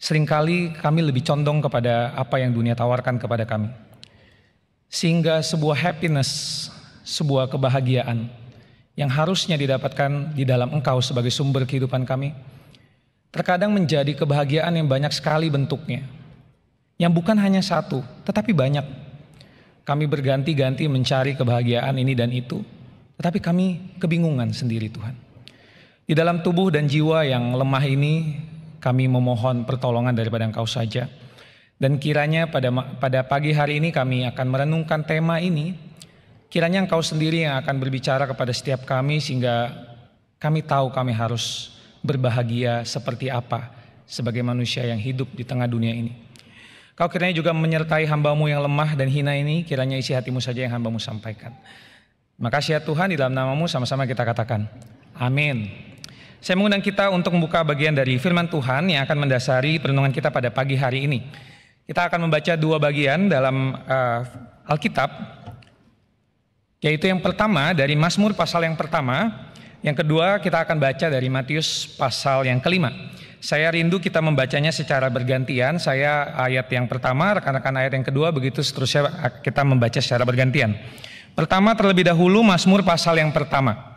Seringkali kami lebih condong kepada apa yang dunia tawarkan kepada kami. Sehingga sebuah happiness, sebuah kebahagiaan yang harusnya didapatkan di dalam Engkau sebagai sumber kehidupan kami, terkadang menjadi kebahagiaan yang banyak sekali bentuknya. Yang bukan hanya satu, tetapi banyak. Kami berganti-ganti mencari kebahagiaan ini dan itu, tetapi kami kebingungan sendiri Tuhan. Di dalam tubuh dan jiwa yang lemah ini, kami memohon pertolongan daripada Engkau saja. Dan kiranya pada pagi hari ini kami akan merenungkan tema ini. Kiranya Engkau sendiri yang akan berbicara kepada setiap kami sehingga kami tahu kami harus berbahagia seperti apa sebagai manusia yang hidup di tengah dunia ini. Kau kiranya juga menyertai hamba-Mu yang lemah dan hina ini, kiranya isi hati-Mu saja yang hamba-Mu sampaikan. Makasih ya Tuhan, di dalam nama-Mu sama-sama kita katakan amin. Saya mengundang kita untuk membuka bagian dari firman Tuhan yang akan mendasari perenungan kita pada pagi hari ini. Kita akan membaca dua bagian dalam Alkitab, yaitu yang pertama dari Mazmur pasal yang pertama, yang kedua kita akan baca dari Matius pasal yang kelima. Saya rindu kita membacanya secara bergantian, saya ayat yang pertama, rekan-rekan ayat yang kedua, begitu seterusnya kita membaca secara bergantian. Pertama terlebih dahulu Mazmur pasal yang pertama.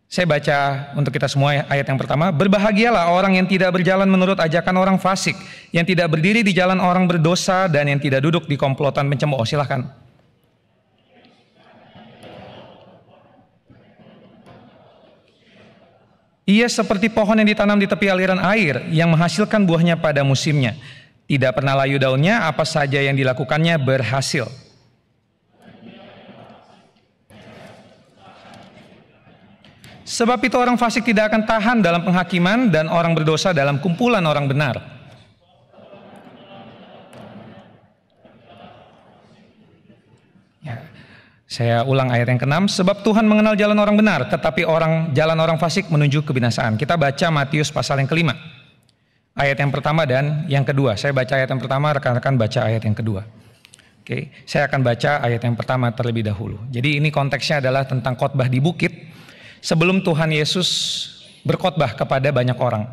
Saya baca untuk kita semua ayat yang pertama. Berbahagialah orang yang tidak berjalan menurut ajakan orang fasik, yang tidak berdiri di jalan orang berdosa, dan yang tidak duduk di komplotan pencemooh. Silahkan. Ia seperti pohon yang ditanam di tepi aliran air, yang menghasilkan buahnya pada musimnya. Tidak pernah layu daunnya, apa saja yang dilakukannya berhasil. Sebab itu orang fasik tidak akan tahan dalam penghakiman, dan orang berdosa dalam kumpulan orang benar. Ya, saya ulang ayat yang ke-6. Sebab Tuhan mengenal jalan orang benar, tetapi jalan orang fasik menuju kebinasaan. Kita baca Matius pasal yang kelima, ayat yang pertama dan yang kedua. Saya baca ayat yang pertama, rekan-rekan baca ayat yang kedua. Oke, saya akan baca ayat yang pertama terlebih dahulu. Jadi ini konteksnya adalah tentang khotbah di bukit. Sebelum Tuhan Yesus berkhotbah kepada banyak orang.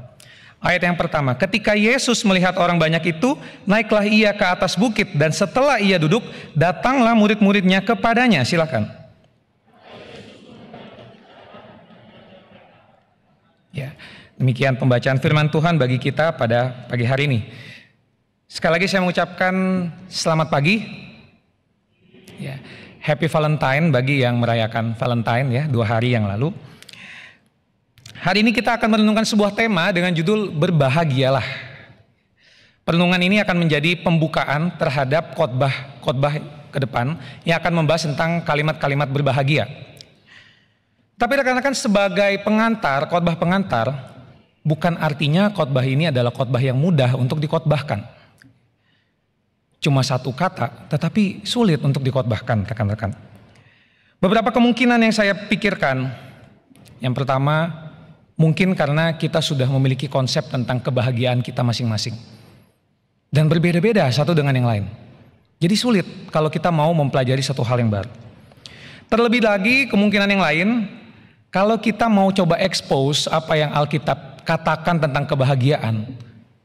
Ayat yang pertama, ketika Yesus melihat orang banyak itu, naiklah ia ke atas bukit, dan setelah ia duduk, datanglah murid-muridnya kepadanya. Silakan. Ya, demikian pembacaan firman Tuhan bagi kita pada pagi hari ini. Sekali lagi saya mengucapkan selamat pagi. Ya. Happy Valentine bagi yang merayakan Valentine ya, 2 hari yang lalu. Hari ini kita akan merenungkan sebuah tema dengan judul berbahagialah. Perenungan ini akan menjadi pembukaan terhadap khotbah ke depan yang akan membahas tentang kalimat-kalimat berbahagia. Tapi rekan-rekan, sebagai pengantar, khotbah pengantar, bukan artinya khotbah ini adalah khotbah yang mudah untuk dikhotbahkan. Cuma satu kata, tetapi sulit untuk dikhotbahkan, rekan-rekan. Beberapa kemungkinan yang saya pikirkan. Yang pertama, mungkin karena kita sudah memiliki konsep tentang kebahagiaan kita masing-masing. Dan berbeda-beda satu dengan yang lain. Jadi sulit kalau kita mau mempelajari satu hal yang baru. Terlebih lagi, kemungkinan yang lain, kalau kita mau coba expose apa yang Alkitab katakan tentang kebahagiaan,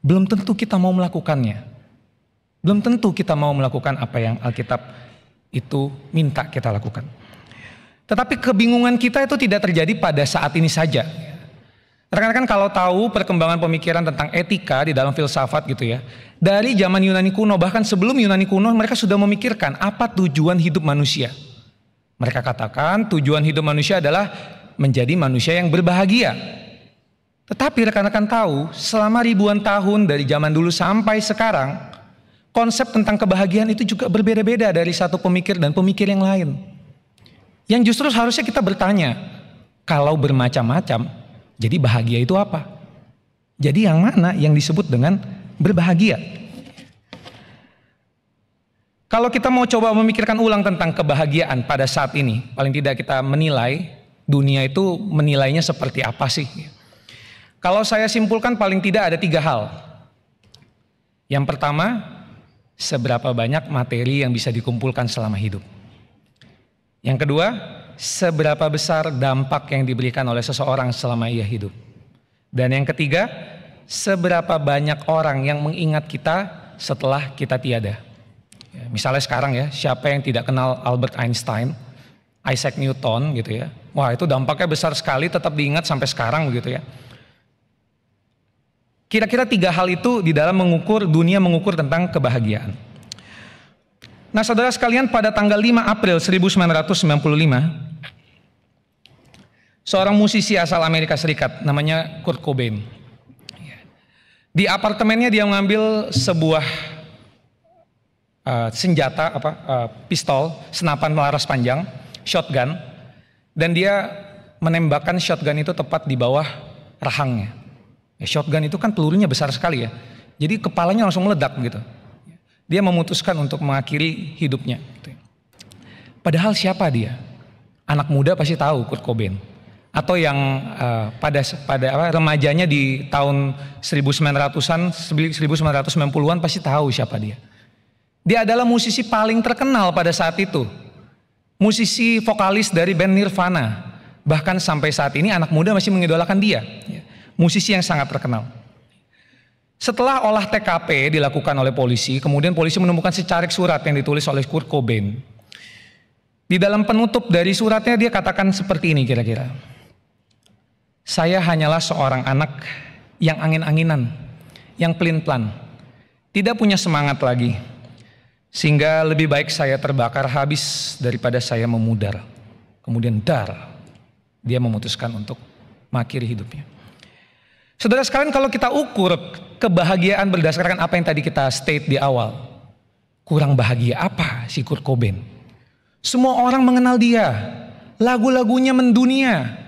belum tentu kita mau melakukannya. Belum tentu kita mau melakukan apa yang Alkitab itu minta kita lakukan. Tetapi kebingungan kita itu tidak terjadi pada saat ini saja. Rekan-rekan kalau tahu perkembangan pemikiran tentang etika di dalam filsafat gitu ya. Dari zaman Yunani kuno, bahkan sebelum Yunani kuno, mereka sudah memikirkan apa tujuan hidup manusia. Mereka katakan tujuan hidup manusia adalah menjadi manusia yang berbahagia. Tetapi rekan-rekan tahu, selama ribuan tahun dari zaman dulu sampai sekarang, konsep tentang kebahagiaan itu juga berbeda-beda dari satu pemikir dan pemikir yang lain. Yang justru harusnya kita bertanya, kalau bermacam-macam, jadi bahagia itu apa? Jadi yang mana yang disebut dengan berbahagia? Kalau kita mau coba memikirkan ulang tentang kebahagiaan pada saat ini, paling tidak kita menilai dunia itu menilainya seperti apa sih? Kalau saya simpulkan paling tidak ada 3 hal. Yang pertama, seberapa banyak materi yang bisa dikumpulkan selama hidup. Yang kedua, seberapa besar dampak yang diberikan oleh seseorang selama ia hidup. Dan yang ketiga, seberapa banyak orang yang mengingat kita setelah kita tiada. Ya, misalnya sekarang ya, siapa yang tidak kenal Albert Einstein, Isaac Newton gitu ya. Wah, itu dampaknya besar sekali, tetap diingat sampai sekarang begitu ya. Kira-kira 3 hal itu di dalam dunia mengukur tentang kebahagiaan. Nah, saudara sekalian, pada tanggal 5 April 1995, seorang musisi asal Amerika Serikat namanya Kurt Cobain. Di apartemennya dia mengambil sebuah senjata, pistol, senapan laras panjang, shotgun, dan dia menembakkan shotgun itu tepat di bawah rahangnya. Ya, shotgun itu kan pelurunya besar sekali ya, jadi kepalanya langsung meledak gitu. Dia memutuskan untuk mengakhiri hidupnya. Padahal siapa dia? Anak muda pasti tahu Kurt Cobain. Atau yang pada remajanya di tahun 1900-an, 1990-an pasti tahu siapa dia. Dia adalah musisi paling terkenal pada saat itu. Musisi vokalis dari band Nirvana. Bahkan sampai saat ini anak muda masih mengidolakan dia. Musisi yang sangat terkenal. Setelah olah TKP dilakukan oleh polisi, kemudian polisi menemukan secarik surat yang ditulis oleh Kurt Cobain. Di dalam penutup dari suratnya dia katakan seperti ini kira-kira. Saya hanyalah seorang anak yang angin-anginan, yang pelin-pelan, tidak punya semangat lagi, sehingga lebih baik saya terbakar habis daripada saya memudar. Kemudian dia memutuskan untuk mengakhiri hidupnya. Saudara sekalian, kalau kita ukur kebahagiaan berdasarkan apa yang tadi kita state di awal, kurang bahagia apa si Kurt Cobain? Semua orang mengenal dia, lagu-lagunya mendunia.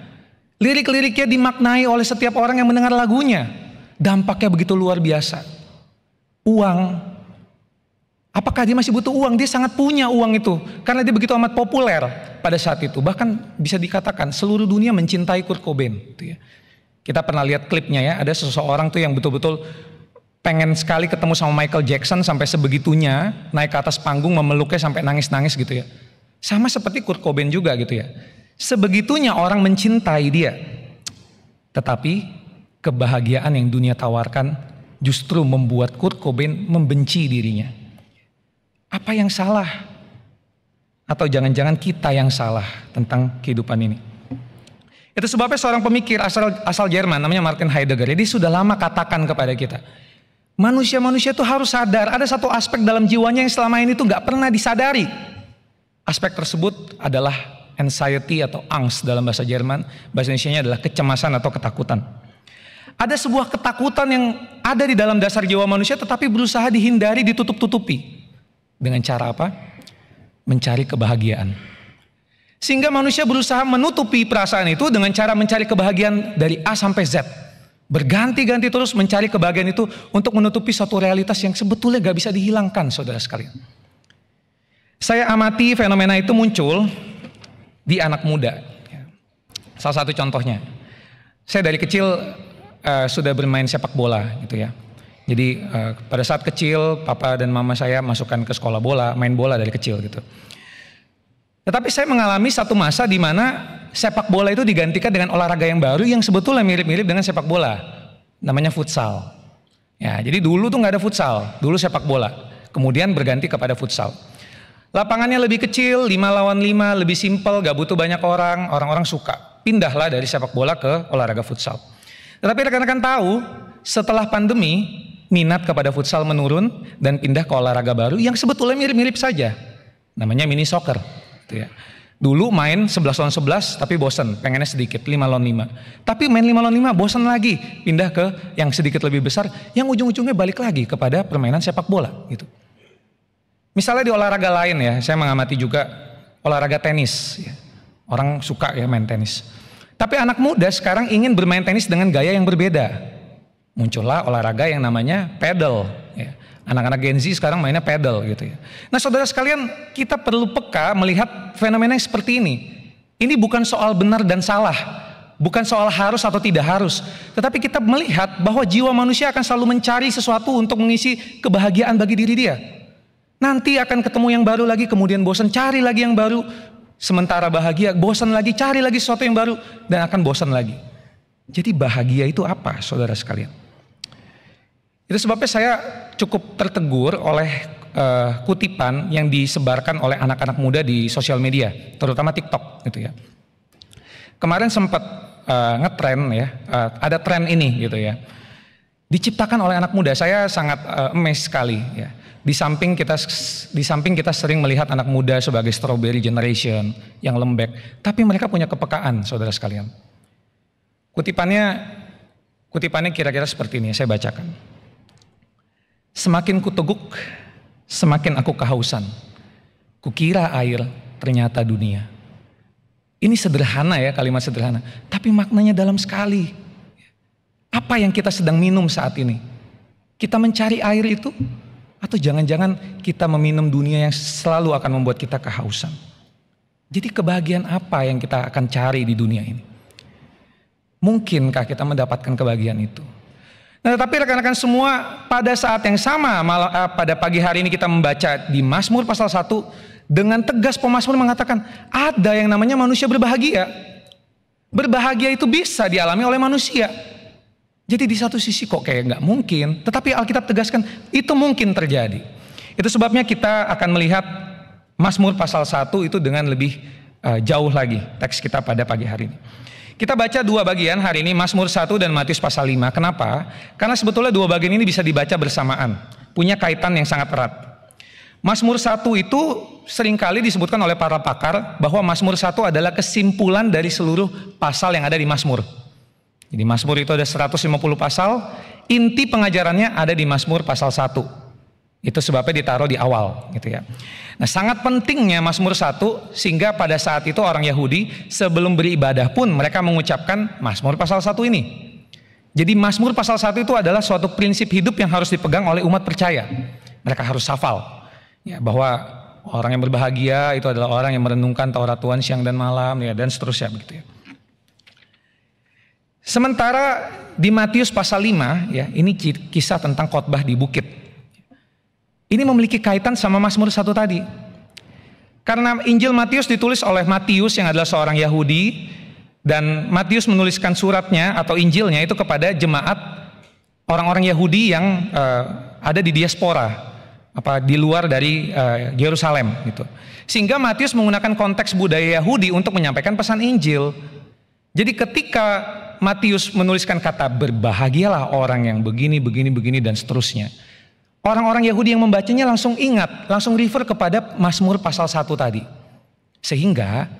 Lirik-liriknya dimaknai oleh setiap orang yang mendengar lagunya. Dampaknya begitu luar biasa. Uang. Apakah dia masih butuh uang? Dia sangat punya uang itu. Karena dia begitu amat populer pada saat itu. Bahkan bisa dikatakan seluruh dunia mencintai Kurt Cobain. Kita pernah lihat klipnya ya. Ada seseorang tuh yang betul-betul pengen sekali ketemu sama Michael Jackson. Sampai sebegitunya naik ke atas panggung memeluknya sampai nangis-nangis gitu ya. Sama seperti Kurt Cobain juga gitu ya. Sebegitunya orang mencintai dia. Tetapi kebahagiaan yang dunia tawarkan justru membuat Kurt Cobain membenci dirinya. Apa yang salah? Atau jangan-jangan kita yang salah tentang kehidupan ini? Itu sebabnya seorang pemikir asal Jerman namanya Martin Heidegger. Jadi sudah lama katakan kepada kita, manusia-manusia itu harus sadar ada satu aspek dalam jiwanya yang selama ini tuh nggak pernah disadari. Aspek tersebut adalah anxiety atau angst dalam bahasa Jerman, bahasa Indonesianya adalah kecemasan atau ketakutan. Ada sebuah ketakutan yang ada di dalam dasar jiwa manusia tetapi berusaha dihindari, ditutup-tutupi. Dengan cara apa? Mencari kebahagiaan. Sehingga manusia berusaha menutupi perasaan itu dengan cara mencari kebahagiaan dari A sampai Z. Berganti-ganti terus mencari kebahagiaan itu untuk menutupi suatu realitas yang sebetulnya gak bisa dihilangkan, saudara sekalian. Saya amati fenomena itu muncul di anak muda. Salah satu contohnya, saya dari kecil sudah bermain sepak bola gitu ya. Jadi pada saat kecil papa dan mama saya masukkan ke sekolah bola, main bola dari kecil gitu. Tetapi saya mengalami satu masa di mana sepak bola itu digantikan dengan olahraga yang baru yang sebetulnya mirip-mirip dengan sepak bola, namanya futsal. Ya, jadi dulu tuh nggak ada futsal, dulu sepak bola, kemudian berganti kepada futsal. Lapangannya lebih kecil, 5 lawan 5, lebih simpel, gak butuh banyak orang suka. Pindahlah dari sepak bola ke olahraga futsal. Tetapi rekan-rekan tahu, setelah pandemi, minat kepada futsal menurun dan pindah ke olahraga baru yang sebetulnya mirip-mirip saja. Namanya mini soccer. Gitu ya. Dulu main 11 lawan 11 tapi bosan, pengennya sedikit, 5 lawan 5. Tapi main 5 lawan 5 bosan lagi, pindah ke yang sedikit lebih besar, yang ujung-ujungnya balik lagi kepada permainan sepak bola gitu. Misalnya di olahraga lain ya, saya mengamati juga olahraga tenis. Ya. Orang suka ya main tenis. Tapi anak muda sekarang ingin bermain tenis dengan gaya yang berbeda. Muncullah olahraga yang namanya paddle. Ya. Anak-anak Gen Z sekarang mainnya paddle gitu ya. Nah saudara sekalian, kita perlu peka melihat fenomena yang seperti ini. Ini bukan soal benar dan salah. Bukan soal harus atau tidak harus. Tetapi kita melihat bahwa jiwa manusia akan selalu mencari sesuatu untuk mengisi kebahagiaan bagi diri dia. Nanti akan ketemu yang baru lagi, kemudian bosan, cari lagi yang baru. Sementara bahagia, bosan lagi, cari lagi sesuatu yang baru, dan akan bosan lagi. Jadi bahagia itu apa, saudara sekalian? Itu sebabnya saya cukup tertegur oleh kutipan yang disebarkan oleh anak-anak muda di sosial media, terutama TikTok gitu ya. Kemarin sempat ngetren ya, ada tren ini gitu ya. Diciptakan oleh anak muda, saya sangat amazed sekali ya. Di samping kita sering melihat anak muda sebagai strawberry generation yang lembek, tapi mereka punya kepekaan, saudara sekalian. Kutipannya kira-kira seperti ini, saya bacakan. Semakin kuteguk, semakin aku kehausan. Kukira air, ternyata dunia. Ini sederhana ya, kalimat sederhana, tapi maknanya dalam sekali. Apa yang kita sedang minum saat ini? Kita mencari air itu? Atau jangan-jangan kita meminum dunia yang selalu akan membuat kita kehausan? Jadi kebahagiaan apa yang kita akan cari di dunia ini? Mungkinkah kita mendapatkan kebahagiaan itu? Nah, tetapi rekan-rekan semua, pada saat yang sama, pada pagi hari ini kita membaca di Mazmur pasal 1, dengan tegas pemazmur mengatakan, ada yang namanya manusia berbahagia. Berbahagia itu bisa dialami oleh manusia. Jadi di satu sisi kok kayak nggak mungkin, tetapi Alkitab tegaskan itu mungkin terjadi. Itu sebabnya kita akan melihat Mazmur pasal 1 itu dengan lebih jauh lagi teks kita pada pagi hari ini. Kita baca dua bagian hari ini, Mazmur 1 dan Matius pasal 5. Kenapa? Karena sebetulnya dua bagian ini bisa dibaca bersamaan, punya kaitan yang sangat erat. Mazmur 1 itu seringkali disebutkan oleh para pakar bahwa Mazmur 1 adalah kesimpulan dari seluruh pasal yang ada di Mazmur. Jadi Mazmur itu ada 150 pasal, inti pengajarannya ada di Mazmur pasal 1. Itu sebabnya ditaruh di awal gitu ya. Nah, sangat pentingnya Mazmur 1 sehingga pada saat itu orang Yahudi sebelum beribadah pun mereka mengucapkan Mazmur pasal 1 ini. Jadi Mazmur pasal 1 itu adalah suatu prinsip hidup yang harus dipegang oleh umat percaya. Mereka harus hafal ya, bahwa orang yang berbahagia itu adalah orang yang merenungkan Taurat Tuhan siang dan malam ya, dan seterusnya begitu ya. Sementara di Matius pasal 5 ya, ini kisah tentang khotbah di bukit. Ini memiliki kaitan sama Mazmur 1 tadi. Karena Injil Matius ditulis oleh Matius yang adalah seorang Yahudi, dan Matius menuliskan suratnya atau Injilnya itu kepada jemaat orang-orang Yahudi yang ada di diaspora, di luar dari Yerusalem gitu. Sehingga Matius menggunakan konteks budaya Yahudi untuk menyampaikan pesan Injil. Jadi ketika Matius menuliskan kata berbahagialah orang yang begini dan seterusnya, orang-orang Yahudi yang membacanya langsung ingat, langsung refer kepada Mazmur pasal 1 tadi. Sehingga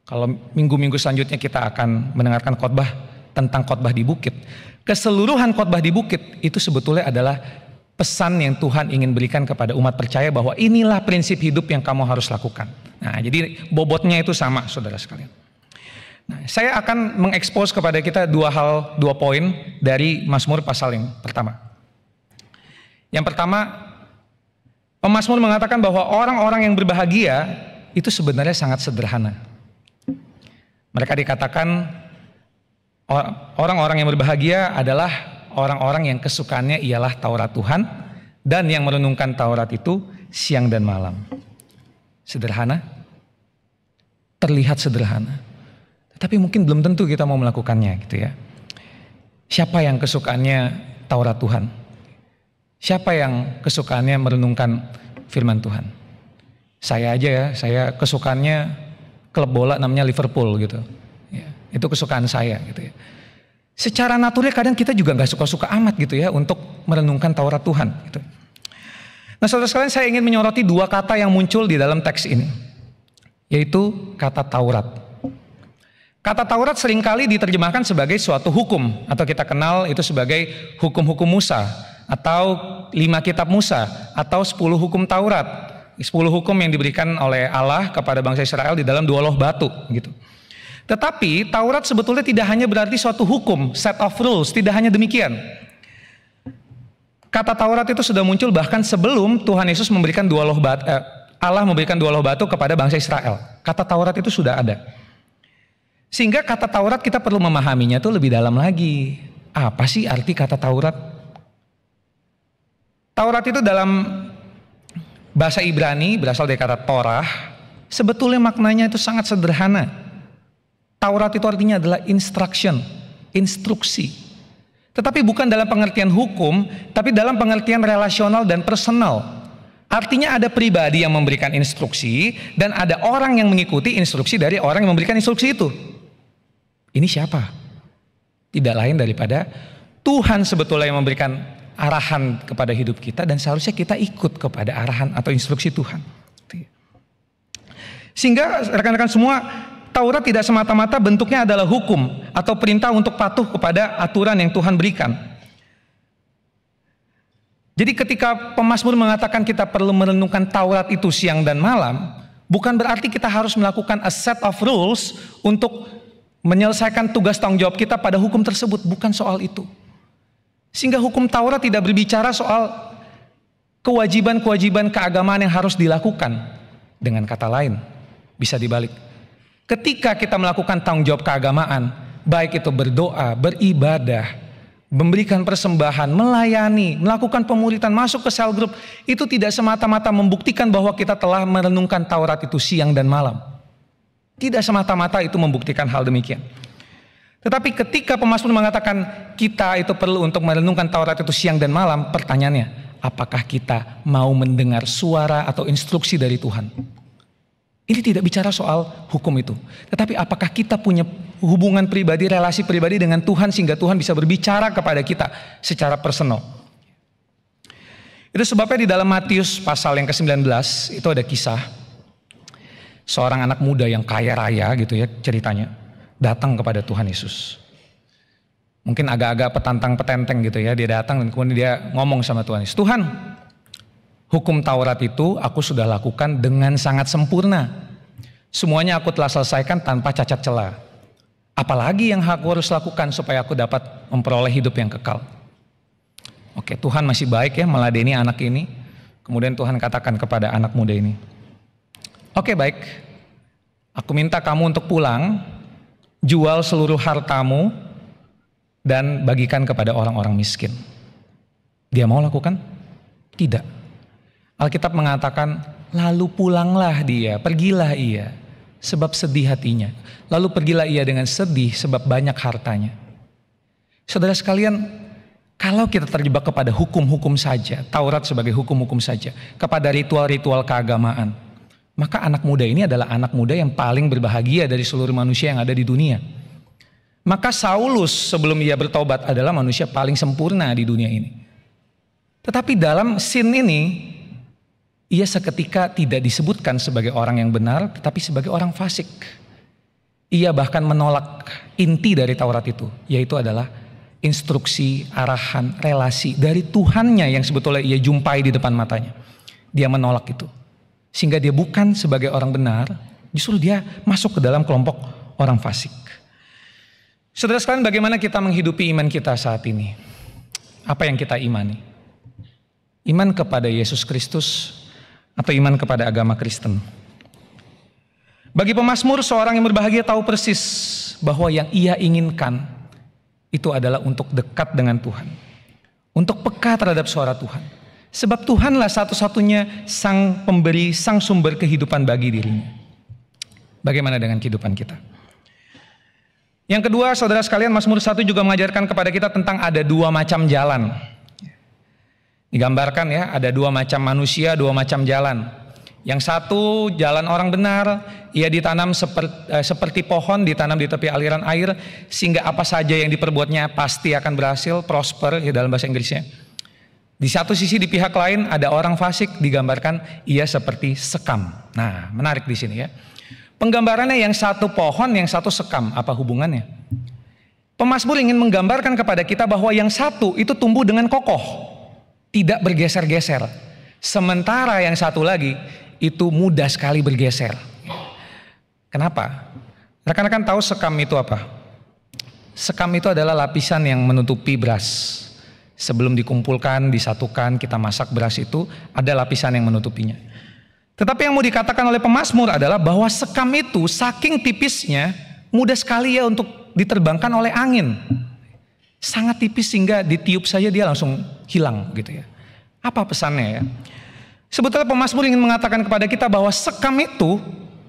kalau minggu-minggu selanjutnya kita akan mendengarkan khotbah tentang khotbah di bukit, keseluruhan khotbah di bukit itu sebetulnya adalah pesan yang Tuhan ingin berikan kepada umat percaya bahwa inilah prinsip hidup yang kamu harus lakukan. Nah, jadi bobotnya itu sama, saudara sekalian. Nah, saya akan mengekspos kepada kita dua poin dari Mazmur pasal yang pertama. Yang pertama, pemazmur mengatakan bahwa orang-orang yang berbahagia itu sebenarnya sangat sederhana. Mereka dikatakan orang-orang yang berbahagia adalah orang-orang yang kesukaannya ialah Taurat Tuhan dan yang merenungkan Taurat itu siang dan malam. Sederhana, terlihat sederhana. Tapi mungkin belum tentu kita mau melakukannya gitu ya. Siapa yang kesukaannya Taurat Tuhan? Siapa yang kesukaannya merenungkan firman Tuhan? Saya aja ya, saya kesukaannya klub bola namanya Liverpool gitu. Ya, itu kesukaan saya gitu ya. Secara naturalnya kadang kita juga nggak suka-suka amat gitu ya untuk merenungkan Taurat Tuhan gitu. Nah, saudara sekalian, saya ingin menyoroti dua kata yang muncul di dalam teks ini, yaitu kata Taurat. Kata Taurat seringkali diterjemahkan sebagai suatu hukum, atau kita kenal itu sebagai hukum-hukum Musa, atau 5 kitab Musa, atau 10 hukum Taurat. 10 hukum yang diberikan oleh Allah kepada bangsa Israel di dalam 2 loh batu gitu. Tetapi Taurat sebetulnya tidak hanya berarti suatu hukum, set of rules, tidak hanya demikian. Kata Taurat itu sudah muncul bahkan sebelum Tuhan Yesus memberikan 2 loh batu, Allah memberikan 2 loh batu kepada bangsa Israel. Kata Taurat itu sudah ada. Sehingga kata Taurat kita perlu memahaminya itu lebih dalam lagi. Apa sih arti kata Taurat? Taurat itu dalam bahasa Ibrani berasal dari kata Torah. Sebetulnya maknanya itu sangat sederhana. Taurat itu artinya adalah instruction, instruksi. Tetapi bukan dalam pengertian hukum, tapi dalam pengertian relasional dan personal. Artinya ada pribadi yang memberikan instruksi dan ada orang yang mengikuti instruksi dari orang yang memberikan instruksi itu. Ini siapa? Tidak lain daripada Tuhan sebetulnya yang memberikan arahan kepada hidup kita dan seharusnya kita ikut kepada arahan atau instruksi Tuhan. Sehingga rekan-rekan semua, Taurat tidak semata-mata bentuknya adalah hukum atau perintah untuk patuh kepada aturan yang Tuhan berikan. Jadi ketika pemazmur mengatakan kita perlu merenungkan Taurat itu siang dan malam, bukan berarti kita harus melakukan a set of rules untuk menyelesaikan tugas tanggung jawab kita pada hukum tersebut. Bukan soal itu. Sehingga hukum Taurat tidak berbicara soal kewajiban-kewajiban keagamaan yang harus dilakukan. Dengan kata lain, bisa dibalik. Ketika kita melakukan tanggung jawab keagamaan, baik itu berdoa, beribadah, memberikan persembahan, melayani, melakukan pemuritan, masuk ke sel grup, itu tidak semata-mata membuktikan bahwa kita telah merenungkan Taurat itu siang dan malam. Tidak semata-mata itu membuktikan hal demikian. Tetapi ketika pemazmur mengatakan kita itu perlu untuk merenungkan Taurat itu siang dan malam, pertanyaannya, apakah kita mau mendengar suara atau instruksi dari Tuhan? Ini tidak bicara soal hukum itu. Tetapi apakah kita punya hubungan pribadi, relasi pribadi dengan Tuhan sehingga Tuhan bisa berbicara kepada kita secara personal. Itu sebabnya di dalam Matius pasal yang ke-19 itu ada kisah seorang anak muda yang kaya raya gitu ya ceritanya, datang kepada Tuhan Yesus. Mungkin agak-agak petantang-petenteng gitu ya, dia datang dan kemudian dia ngomong sama Tuhan Yesus, Tuhan, hukum Taurat itu aku sudah lakukan dengan sangat sempurna. Semuanya aku telah selesaikan tanpa cacat celah. Apalagi yang aku harus lakukan supaya aku dapat memperoleh hidup yang kekal? Oke, Tuhan masih baik ya meladeni anak ini. Kemudian Tuhan katakan kepada anak muda ini, oke baik, aku minta kamu untuk pulang, jual seluruh hartamu dan bagikan kepada orang-orang miskin. Dia mau lakukan? Tidak. Alkitab mengatakan, lalu pulanglah dia, pergilah ia, sebab sedih hatinya. Lalu pergilah ia dengan sedih sebab banyak hartanya. Saudara sekalian, kalau kita terjebak kepada hukum-hukum saja, Taurat sebagai hukum-hukum saja, kepada ritual-ritual keagamaan, maka anak muda ini adalah anak muda yang paling berbahagia dari seluruh manusia yang ada di dunia. Maka Saulus sebelum ia bertobat adalah manusia paling sempurna di dunia ini. Tetapi dalam scene ini, ia seketika tidak disebutkan sebagai orang yang benar, tetapi sebagai orang fasik. Ia bahkan menolak inti dari Taurat itu, yaitu adalah instruksi, arahan, relasi dari Tuhannya yang sebetulnya ia jumpai di depan matanya. Dia menolak itu. Sehingga dia bukan sebagai orang benar, justru dia masuk ke dalam kelompok orang fasik. Saudara sekalian, bagaimana kita menghidupi iman kita saat ini? Apa yang kita imani? Iman kepada Yesus Kristus atau iman kepada agama Kristen? Bagi pemazmur, seorang yang berbahagia tahu persis bahwa yang ia inginkan itu adalah untuk dekat dengan Tuhan, untuk peka terhadap suara Tuhan. Sebab Tuhanlah satu-satunya sang pemberi, sang sumber kehidupan bagi dirinya. Bagaimana dengan kehidupan kita? Yang kedua, saudara sekalian, Mazmur 1 juga mengajarkan kepada kita tentang ada dua macam jalan. Digambarkan ya, ada dua macam manusia, dua macam jalan. Yang satu jalan orang benar, ia ditanam seperti pohon ditanam di tepi aliran air, sehingga apa saja yang diperbuatnya pasti akan berhasil, prosper ya dalam bahasa Inggrisnya. Di satu sisi di pihak lain ada orang fasik, digambarkan ia seperti sekam. Nah, menarik di sini ya. Penggambarannya yang satu pohon, yang satu sekam, apa hubungannya? Pemazmur ingin menggambarkan kepada kita bahwa yang satu itu tumbuh dengan kokoh, tidak bergeser-geser. Sementara yang satu lagi itu mudah sekali bergeser. Kenapa? Rekan-rekan tahu sekam itu apa? Sekam itu adalah lapisan yang menutupi beras. Sebelum dikumpulkan, disatukan, kita masak beras itu, ada lapisan yang menutupinya. Tetapi yang mau dikatakan oleh pemazmur adalah bahwa sekam itu saking tipisnya, mudah sekali ya untuk diterbangkan oleh angin. Sangat tipis sehingga ditiup saja dia langsung hilang gitu ya. Apa pesannya ya? Sebetulnya pemazmur ingin mengatakan kepada kita bahwa sekam itu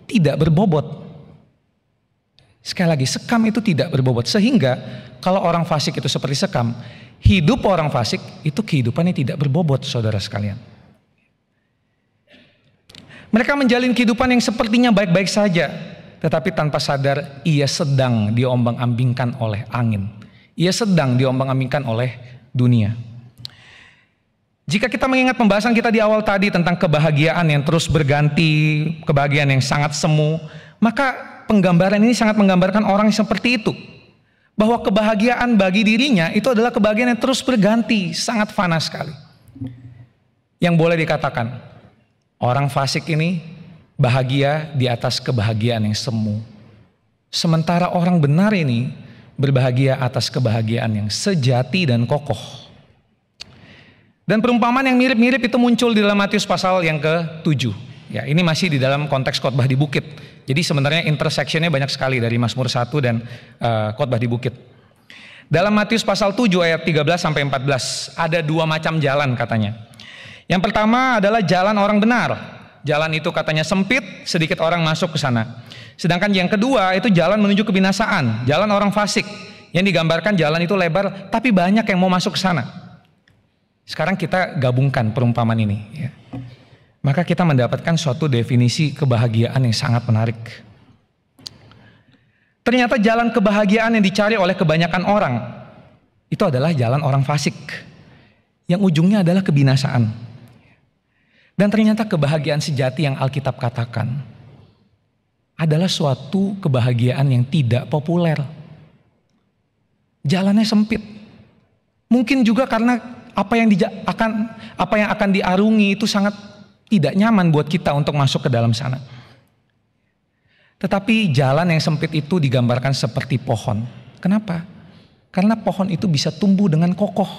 tidak berbobot. Sekali lagi, sekam itu tidak berbobot. Sehingga kalau orang fasik itu seperti sekam, hidup orang fasik itu kehidupannya tidak berbobot, saudara sekalian. Mereka menjalin kehidupan yang sepertinya baik-baik saja, tetapi tanpa sadar ia sedang diombang-ambingkan oleh angin. Ia sedang diombang-ambingkan oleh dunia. Jika kita mengingat pembahasan kita di awal tadi tentang kebahagiaan yang terus berganti, kebahagiaan yang sangat semu, maka penggambaran ini sangat menggambarkan orang yang seperti itu. Bahwa kebahagiaan bagi dirinya itu adalah kebahagiaan yang terus berganti, sangat fana sekali. Yang boleh dikatakan, orang fasik ini bahagia di atas kebahagiaan yang semu. Sementara orang benar ini berbahagia atas kebahagiaan yang sejati dan kokoh. Dan perumpamaan yang mirip-mirip itu muncul di dalam Matius pasal yang ke-7. Ya, ini masih di dalam konteks khotbah di bukit. Jadi sebenarnya intersectionnya banyak sekali dari Mazmur 1 dan khotbah di bukit. Dalam Matius pasal 7 ayat 13 sampai 14 ada dua macam jalan katanya. Yang pertama adalah jalan orang benar. Jalan itu katanya sempit, sedikit orang masuk ke sana. Sedangkan yang kedua itu jalan menuju kebinasaan, jalan orang fasik. Yang digambarkan jalan itu lebar, tapi banyak yang mau masuk ke sana. Sekarang kita gabungkan perumpamaan ini. Ya. Maka kita mendapatkan suatu definisi kebahagiaan yang sangat menarik. Ternyata jalan kebahagiaan yang dicari oleh kebanyakan orang itu adalah jalan orang fasik. Yang ujungnya adalah kebinasaan. Dan ternyata kebahagiaan sejati yang Alkitab katakan adalah suatu kebahagiaan yang tidak populer. Jalannya sempit. Mungkin juga karena apa yang akan diarungi itu sangat tidak nyaman buat kita untuk masuk ke dalam sana. Tetapi jalan yang sempit itu digambarkan seperti pohon. Kenapa? Karena pohon itu bisa tumbuh dengan kokoh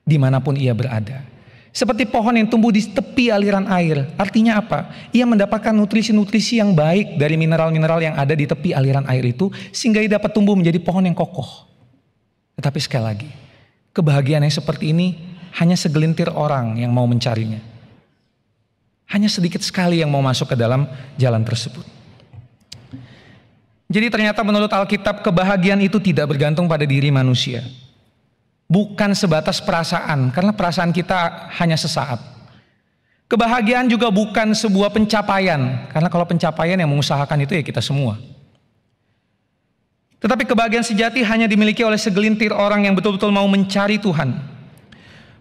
dimanapun ia berada. Seperti pohon yang tumbuh di tepi aliran air. Artinya apa? Ia mendapatkan nutrisi-nutrisi yang baik dari mineral-mineral yang ada di tepi aliran air itu, sehingga ia dapat tumbuh menjadi pohon yang kokoh. Tetapi sekali lagi, kebahagiaan yang seperti ini hanya segelintir orang yang mau mencarinya. Hanya sedikit sekali yang mau masuk ke dalam jalan tersebut. Jadi ternyata menurut Alkitab kebahagiaan itu tidak bergantung pada diri manusia. Bukan sebatas perasaan, karena perasaan kita hanya sesaat. Kebahagiaan juga bukan sebuah pencapaian, karena kalau pencapaian yang mengusahakan itu ya kita semua. Tetapi kebahagiaan sejati hanya dimiliki oleh segelintir orang yang betul-betul mau mencari Tuhan.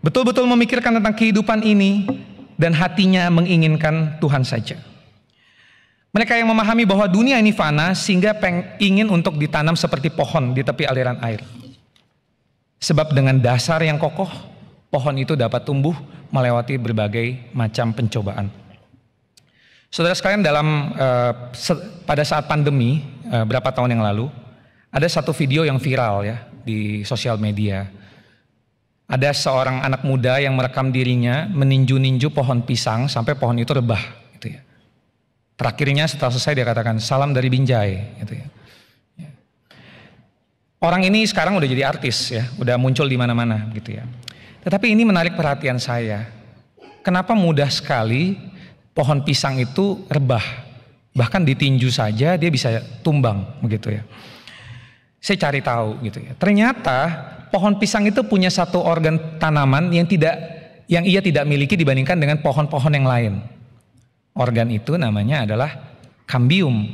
Betul-betul memikirkan tentang kehidupan ini dan hatinya menginginkan Tuhan saja. Mereka yang memahami bahwa dunia ini fana sehingga ingin untuk ditanam seperti pohon di tepi aliran air. Sebab dengan dasar yang kokoh, pohon itu dapat tumbuh melewati berbagai macam pencobaan. Saudara sekalian, pada saat pandemi berapa tahun yang lalu, ada satu video yang viral ya di sosial media. Ada seorang anak muda yang merekam dirinya meninju-ninju pohon pisang sampai pohon itu rebah, gitu ya. Terakhirnya setelah selesai dia katakan salam dari Binjai, gitu ya. Orang ini sekarang udah jadi artis ya, udah muncul di mana-mana, gitu ya. Tetapi ini menarik perhatian saya. Kenapa mudah sekali pohon pisang itu rebah, bahkan ditinju saja dia bisa tumbang, begitu ya. Saya cari tahu, gitu ya. Ternyata pohon pisang itu punya satu organ tanaman yang ia tidak miliki dibandingkan dengan pohon-pohon yang lain. Organ itu namanya adalah kambium.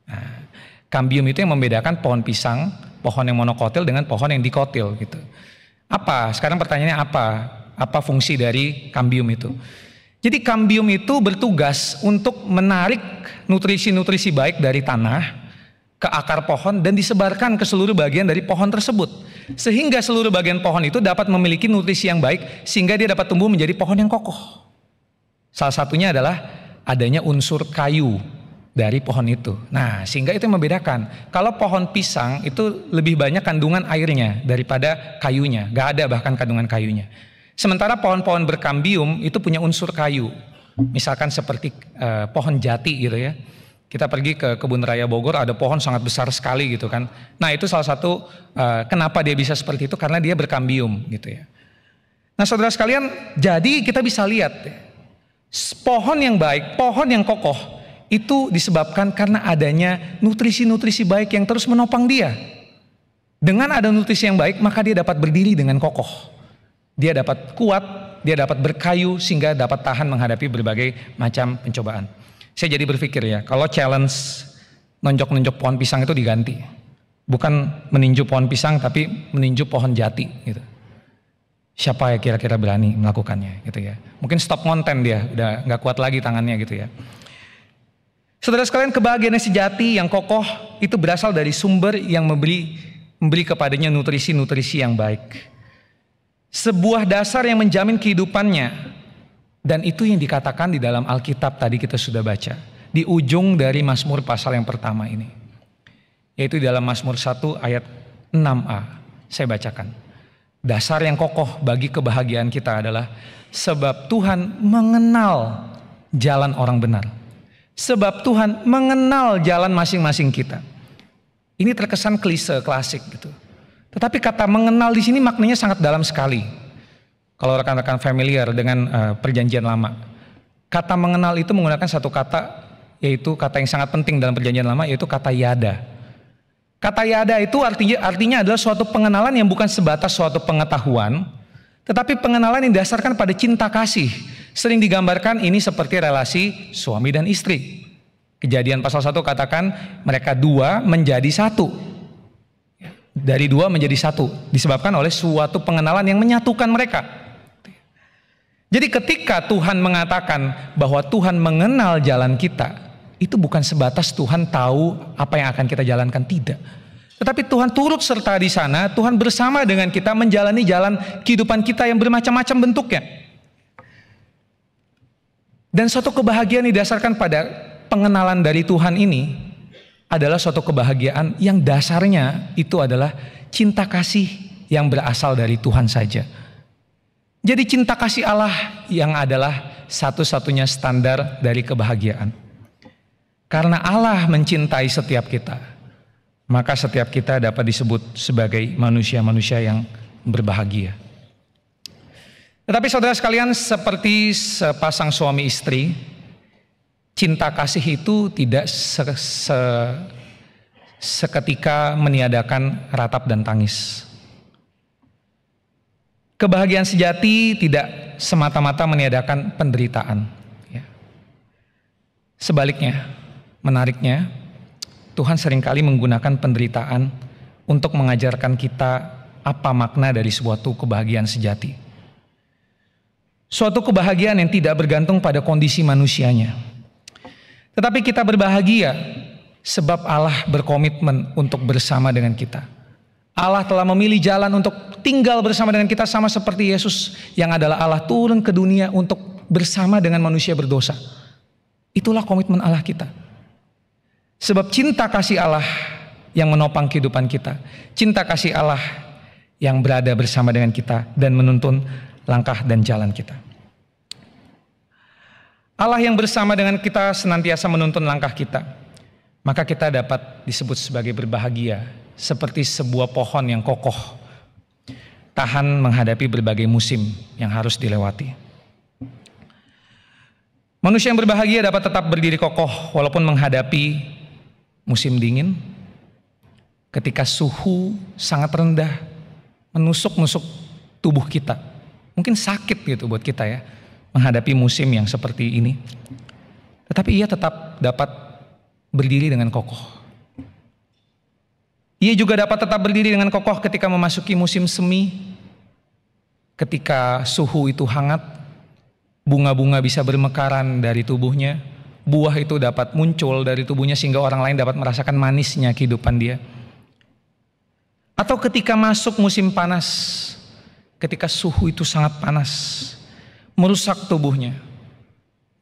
Nah, kambium itu yang membedakan pohon pisang, pohon yang monokotil dengan pohon yang dikotil gitu. Apa? Sekarang pertanyaannya apa? Apa fungsi dari kambium itu? Jadi kambium itu bertugas untuk menarik nutrisi-nutrisi baik dari tanah ke akar pohon dan disebarkan ke seluruh bagian dari pohon tersebut. Sehingga seluruh bagian pohon itu dapat memiliki nutrisi yang baik sehingga dia dapat tumbuh menjadi pohon yang kokoh. Salah satunya adalah adanya unsur kayu dari pohon itu. Nah, sehingga itu yang membedakan. Kalau pohon pisang itu lebih banyak kandungan airnya daripada kayunya. Gak ada bahkan kandungan kayunya. Sementara pohon-pohon berkambium itu punya unsur kayu. Misalkan seperti pohon jati gitu ya. Kita pergi ke Kebun Raya Bogor, ada pohon sangat besar sekali gitu kan. Nah itu salah satu kenapa dia bisa seperti itu, karena dia berkambium gitu ya. Nah saudara sekalian, jadi kita bisa lihat pohon yang baik, pohon yang kokoh itu disebabkan karena adanya nutrisi-nutrisi baik yang terus menopang dia. Dengan ada nutrisi yang baik, maka dia dapat berdiri dengan kokoh. Dia dapat kuat, dia dapat berkayu sehingga dapat tahan menghadapi berbagai macam pencobaan. Saya jadi berpikir ya, kalau challenge nonjok-nonjok pohon pisang itu diganti. Bukan meninju pohon pisang tapi meninju pohon jati gitu. Siapa ya kira-kira berani melakukannya gitu ya. Mungkin stop konten dia, udah gak kuat lagi tangannya gitu ya. Saudara sekalian, kebahagiaan sejati yang kokoh itu berasal dari sumber yang memberi kepadanya nutrisi-nutrisi yang baik. Sebuah dasar yang menjamin kehidupannya. Dan itu yang dikatakan di dalam Alkitab tadi kita sudah baca. Di ujung dari Mazmur pasal yang pertama ini. Yaitu di dalam Mazmur 1 ayat 6a. Saya bacakan. Dasar yang kokoh bagi kebahagiaan kita adalah sebab Tuhan mengenal jalan orang benar. Sebab Tuhan mengenal jalan masing-masing kita. Ini terkesan klise klasik gitu. Tetapi kata mengenal di sini maknanya sangat dalam sekali. Kalau rekan-rekan familiar dengan perjanjian lama. Kata mengenal itu menggunakan satu kata, yaitu kata yang sangat penting dalam perjanjian lama, yaitu kata yada. Kata yada itu artinya adalah suatu pengenalan yang bukan sebatas suatu pengetahuan, tetapi pengenalan yang didasarkan pada cinta kasih. Sering digambarkan ini seperti relasi suami dan istri. Kejadian pasal 1 katakan mereka dua menjadi satu. Dari dua menjadi satu. Disebabkan oleh suatu pengenalan yang menyatukan mereka. Jadi ketika Tuhan mengatakan bahwa Tuhan mengenal jalan kita, itu bukan sebatas Tuhan tahu apa yang akan kita jalankan, tidak. Tetapi Tuhan turut serta di sana, Tuhan bersama dengan kita menjalani jalan kehidupan kita yang bermacam-macam bentuknya. Dan suatu kebahagiaan didasarkan pada pengenalan dari Tuhan ini adalah suatu kebahagiaan yang dasarnya itu adalah cinta kasih yang berasal dari Tuhan saja. Jadi cinta kasih Allah yang adalah satu-satunya standar dari kebahagiaan. Karena Allah mencintai setiap kita, maka setiap kita dapat disebut sebagai manusia-manusia yang berbahagia. Tetapi saudara sekalian, seperti sepasang suami istri, cinta kasih itu tidak seketika meniadakan ratap dan tangis. Kebahagiaan sejati tidak semata-mata meniadakan penderitaan. Sebaliknya, menariknya, Tuhan seringkali menggunakan penderitaan untuk mengajarkan kita apa makna dari suatu kebahagiaan sejati. Suatu kebahagiaan yang tidak bergantung pada kondisi manusianya. Tetapi kita berbahagia sebab Allah berkomitmen untuk bersama dengan kita. Allah telah memilih jalan untuk tinggal bersama dengan kita, sama seperti Yesus yang adalah Allah turun ke dunia untuk bersama dengan manusia berdosa. Itulah komitmen Allah kita. Sebab cinta kasih Allah yang menopang kehidupan kita. Cinta kasih Allah yang berada bersama dengan kita dan menuntun langkah dan jalan kita. Allah yang bersama dengan kita senantiasa menuntun langkah kita. Maka kita dapat disebut sebagai berbahagia, seperti sebuah pohon yang kokoh, tahan menghadapi berbagai musim yang harus dilewati. Manusia yang berbahagia dapat tetap berdiri kokoh walaupun menghadapi musim dingin, ketika suhu sangat rendah menusuk-nusuk tubuh kita. Mungkin sakit gitu buat kita ya, menghadapi musim yang seperti ini. Tetapi ia tetap dapat berdiri dengan kokoh. Ia juga dapat tetap berdiri dengan kokoh ketika memasuki musim semi. Ketika suhu itu hangat, bunga-bunga bisa bermekaran dari tubuhnya, buah itu dapat muncul dari tubuhnya sehingga orang lain dapat merasakan manisnya kehidupan dia. Atau ketika masuk musim panas, ketika suhu itu sangat panas, merusak tubuhnya.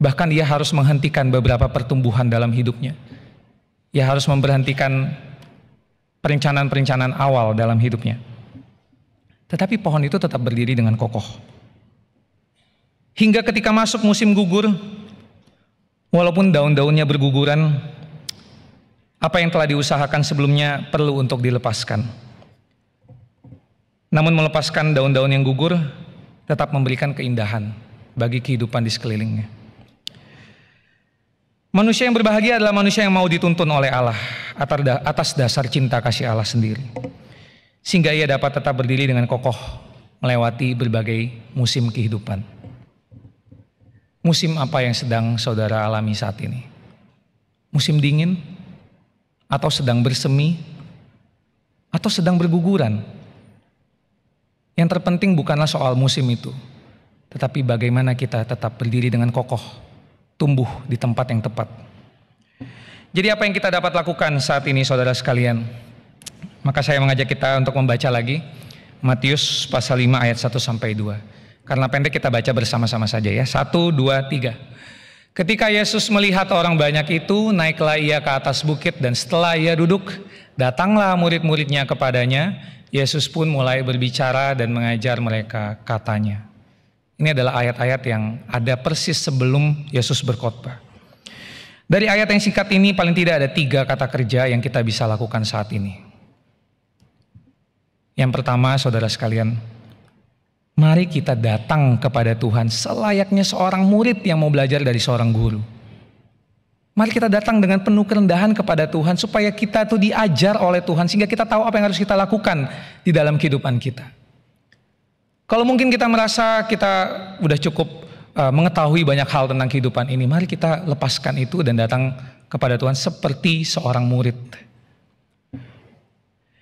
Bahkan dia harus menghentikan beberapa pertumbuhan dalam hidupnya. Ia harus memberhentikan perencanaan-perencanaan awal dalam hidupnya. Tetapi pohon itu tetap berdiri dengan kokoh. Hingga ketika masuk musim gugur, walaupun daun-daunnya berguguran, apa yang telah diusahakan sebelumnya perlu untuk dilepaskan. Namun melepaskan daun-daun yang gugur tetap memberikan keindahan bagi kehidupan di sekelilingnya. Manusia yang berbahagia adalah manusia yang mau dituntun oleh Allah atas dasar cinta kasih Allah sendiri, sehingga ia dapat tetap berdiri dengan kokoh melewati berbagai musim kehidupan. Musim apa yang sedang saudara alami saat ini? Musim dingin? Atau sedang bersemi? Atau sedang berguguran? Yang terpenting bukanlah soal musim itu, tetapi bagaimana kita tetap berdiri dengan kokoh, tumbuh di tempat yang tepat. Jadi apa yang kita dapat lakukan saat ini saudara sekalian? Maka saya mengajak kita untuk membaca lagi Matius pasal 5 ayat 1 sampai 2. Karena pendek kita baca bersama-sama saja ya. 1, 2, 3. Ketika Yesus melihat orang banyak itu, naiklah ia ke atas bukit, dan setelah ia duduk, datanglah murid-muridnya kepadanya. Yesus pun mulai berbicara dan mengajar mereka, katanya. Ini adalah ayat-ayat yang ada persis sebelum Yesus berkhotbah. Dari ayat yang singkat ini paling tidak ada 3 kata kerja yang kita bisa lakukan saat ini. Yang pertama, saudara sekalian, mari kita datang kepada Tuhan selayaknya seorang murid yang mau belajar dari seorang guru. Mari kita datang dengan penuh kerendahan kepada Tuhan supaya kita tuh diajar oleh Tuhan sehingga kita tahu apa yang harus kita lakukan di dalam kehidupan kita. Kalau mungkin kita merasa kita udah cukup mengetahui banyak hal tentang kehidupan ini, mari kita lepaskan itu dan datang kepada Tuhan seperti seorang murid.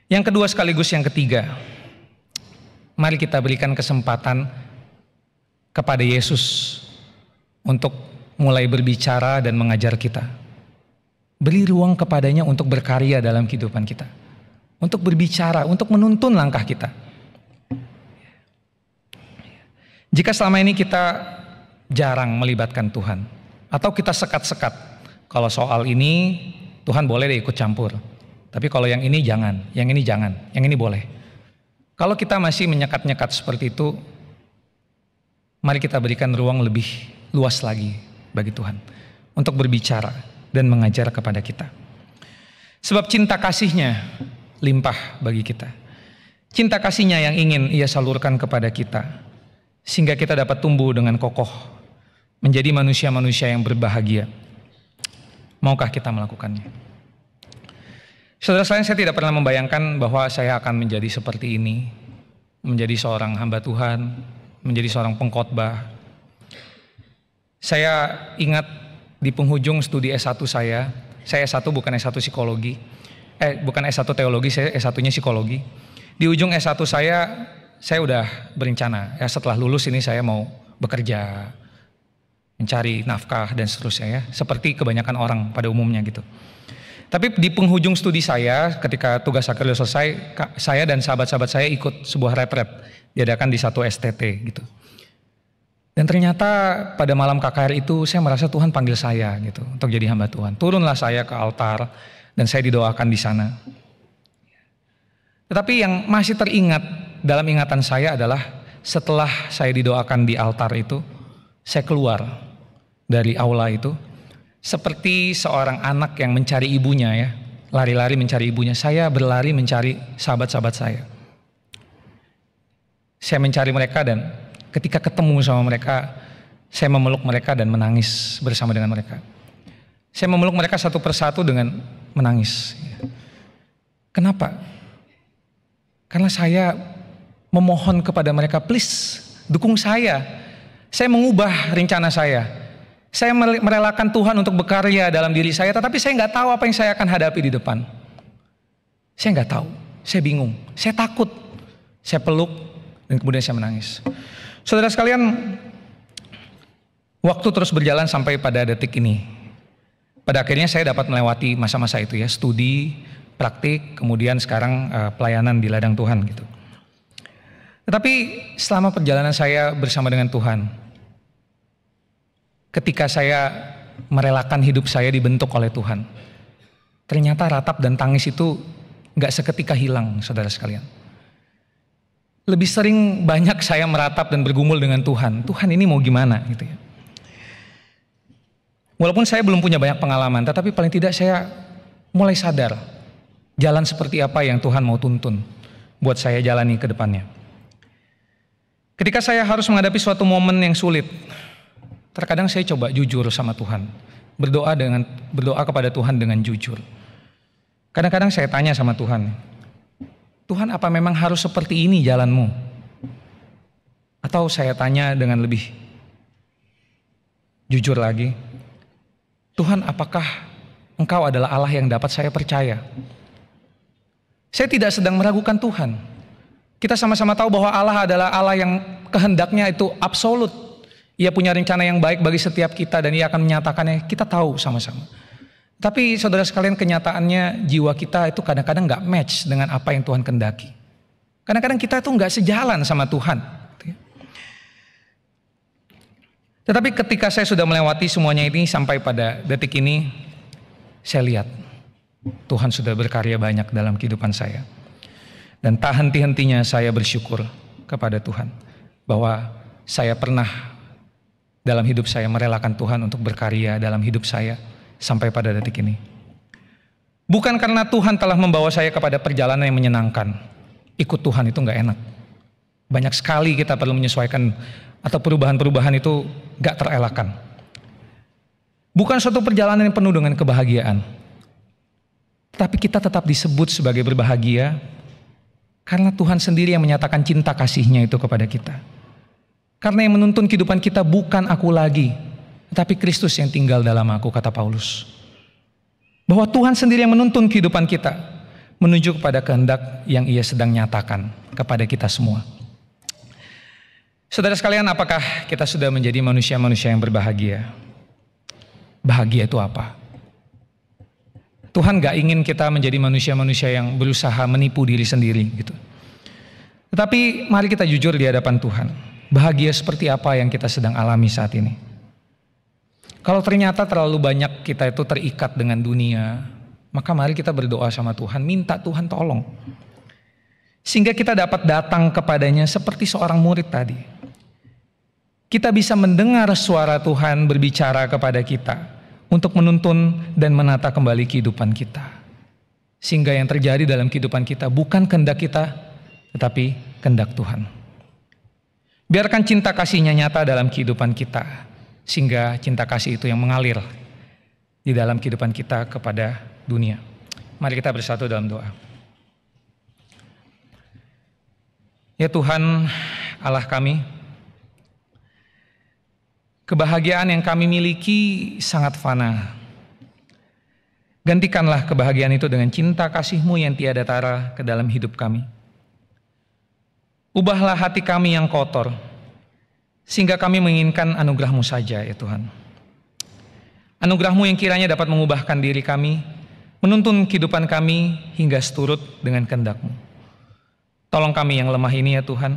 Yang kedua sekaligus yang ketiga, mari kita berikan kesempatan kepada Yesus untuk mulai berbicara dan mengajar kita. Beri ruang kepadanya untuk berkarya dalam kehidupan kita, untuk berbicara, untuk menuntun langkah kita. Jika selama ini kita jarang melibatkan Tuhan, atau kita sekat-sekat, kalau soal ini Tuhan boleh deh ikut campur, tapi kalau yang ini jangan, yang ini jangan, yang ini boleh. Kalau kita masih menyekat-nyekat seperti itu, mari kita berikan ruang lebih luas lagi bagi Tuhan untuk berbicara dan mengajar kepada kita. Sebab cinta kasih-Nya limpah bagi kita. Cinta kasih-Nya yang ingin Ia salurkan kepada kita, sehingga kita dapat tumbuh dengan kokoh, menjadi manusia-manusia yang berbahagia. Maukah kita melakukannya? Saudara sekalian, saya tidak pernah membayangkan bahwa saya akan menjadi seperti ini, menjadi seorang hamba Tuhan, menjadi seorang pengkhotbah. Saya ingat di penghujung studi S1 saya S1 bukan S1 psikologi, bukan S1 teologi, saya S1-nya psikologi. Di ujung S1 saya udah berencana, ya setelah lulus ini saya mau bekerja, mencari nafkah dan seterusnya ya, seperti kebanyakan orang pada umumnya gitu. Tapi di penghujung studi saya, ketika tugas akhir selesai, saya dan sahabat-sahabat saya ikut sebuah retret diadakan di satu STT gitu. Dan ternyata pada malam KKR itu saya merasa Tuhan panggil saya gitu untuk jadi hamba Tuhan. Turunlah saya ke altar dan saya didoakan di sana. Tetapi yang masih teringat dalam ingatan saya adalah setelah saya didoakan di altar itu, saya keluar dari aula itu seperti seorang anak yang mencari ibunya ya, lari-lari mencari ibunya. Saya berlari mencari sahabat-sahabat saya. Saya mencari mereka dan ketika ketemu sama mereka, saya memeluk mereka dan menangis bersama dengan mereka. Saya memeluk mereka satu persatu dengan menangis. Kenapa? Karena saya memohon kepada mereka, please dukung saya. Saya mengubah rencana saya. Saya merelakan Tuhan untuk berkarya dalam diri saya, tetapi saya nggak tahu apa yang saya akan hadapi di depan. Saya nggak tahu, saya bingung, saya takut. Saya peluk dan kemudian saya menangis. Saudara sekalian, waktu terus berjalan sampai pada detik ini. Pada akhirnya saya dapat melewati masa-masa itu ya, studi, praktik, kemudian sekarang pelayanan di ladang Tuhan gitu. Tetapi selama perjalanan saya bersama dengan Tuhan, ketika saya merelakan hidup saya dibentuk oleh Tuhan, ternyata ratap dan tangis itu gak seketika hilang, saudara sekalian. Lebih sering banyak saya meratap dan bergumul dengan Tuhan. Tuhan ini mau gimana gitu ya. Walaupun saya belum punya banyak pengalaman, tetapi paling tidak saya mulai sadar jalan seperti apa yang Tuhan mau tuntun buat saya jalani ke depannya. Ketika saya harus menghadapi suatu momen yang sulit, terkadang saya coba jujur sama Tuhan. berdoa kepada Tuhan dengan jujur. Kadang-kadang saya tanya sama Tuhan, Tuhan, apa memang harus seperti ini jalanmu? Atau saya tanya dengan lebih jujur lagi, Tuhan, apakah Engkau adalah Allah yang dapat saya percaya? Saya tidak sedang meragukan Tuhan. Kita sama-sama tahu bahwa Allah adalah Allah yang kehendaknya itu absolut. Ia punya rencana yang baik bagi setiap kita dan Ia akan menyatakannya, kita tahu sama-sama. Tapi saudara sekalian, kenyataannya jiwa kita itu kadang-kadang gak match dengan apa yang Tuhan kehendaki. Kadang-kadang kita itu gak sejalan sama Tuhan. Tetapi ketika saya sudah melewati semuanya ini sampai pada detik ini, saya lihat Tuhan sudah berkarya banyak dalam kehidupan saya. Dan tak henti-hentinya saya bersyukur kepada Tuhan bahwa saya pernah dalam hidup saya merelakan Tuhan untuk berkarya dalam hidup saya sampai pada detik ini. Bukan karena Tuhan telah membawa saya kepada perjalanan yang menyenangkan. Ikut Tuhan itu gak enak. Banyak sekali kita perlu menyesuaikan atau perubahan-perubahan itu gak terelakkan. Bukan suatu perjalanan yang penuh dengan kebahagiaan. Tapi kita tetap disebut sebagai berbahagia karena Tuhan sendiri yang menyatakan cinta kasih-Nya itu kepada kita. Karena yang menuntun kehidupan kita bukan aku lagi, tetapi Kristus yang tinggal dalam aku, kata Paulus. Bahwa Tuhan sendiri yang menuntun kehidupan kita menuju kepada kehendak yang Ia sedang nyatakan kepada kita semua. Saudara sekalian, apakah kita sudah menjadi manusia-manusia yang berbahagia? Bahagia itu apa? Tuhan gak ingin kita menjadi manusia-manusia yang berusaha menipu diri sendiri gitu. Tetapi mari kita jujur di hadapan Tuhan. Bahagia seperti apa yang kita sedang alami saat ini? Kalau ternyata terlalu banyak kita itu terikat dengan dunia, maka mari kita berdoa sama Tuhan, minta Tuhan tolong. Sehingga kita dapat datang kepadanya seperti seorang murid tadi. Kita bisa mendengar suara Tuhan berbicara kepada kita untuk menuntun dan menata kembali kehidupan kita. Sehingga yang terjadi dalam kehidupan kita bukan kehendak kita, tetapi kehendak Tuhan. Biarkan cinta kasih-Nya nyata dalam kehidupan kita, sehingga cinta kasih itu yang mengalir di dalam kehidupan kita kepada dunia. Mari kita bersatu dalam doa. Ya Tuhan, Allah kami, kebahagiaan yang kami miliki sangat fana. Gantikanlah kebahagiaan itu dengan cinta kasih-Mu yang tiada tara ke dalam hidup kami. Ubahlah hati kami yang kotor, sehingga kami menginginkan anugerah-Mu saja ya Tuhan. Anugerah-Mu yang kiranya dapat mengubahkan diri kami, menuntun kehidupan kami hingga seturut dengan kehendak-Mu. Tolong kami yang lemah ini ya Tuhan,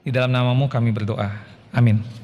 di dalam nama-Mu kami berdoa. Amin.